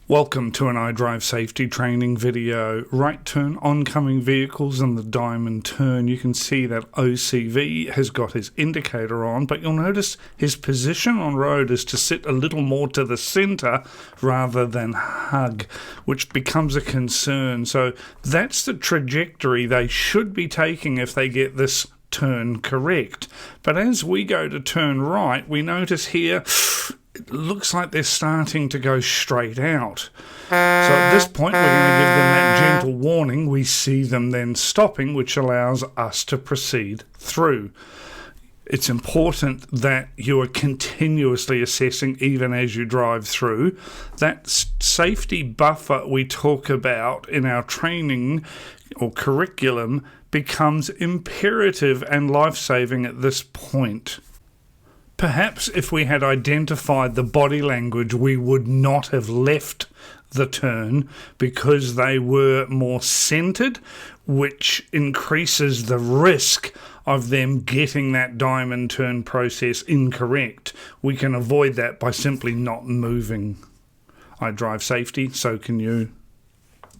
Welcome to an Idrivesafety training video. Right turn, oncoming vehicles and the diamond turn. You can see that OCV has got his indicator on, but you'll notice his position on road is to sit a little more to the center rather than hug, which becomes a concern. So that's the trajectory they should be taking if they get this turn correct. But as we go to turn right, we notice here it looks like they're starting to go straight out. So at this point, we're going to give them that gentle warning. We see them then stopping, which allows us to proceed through. It's important that you are continuously assessing even as you drive through. That safety buffer we talk about in our training or curriculum becomes imperative and life-saving at this point. Perhaps if we had identified the body language, we would not have left the turn because they were more centered, which increases the risk of them getting that diamond turn process incorrect. We can avoid that by simply not moving. I drive safety, so can you.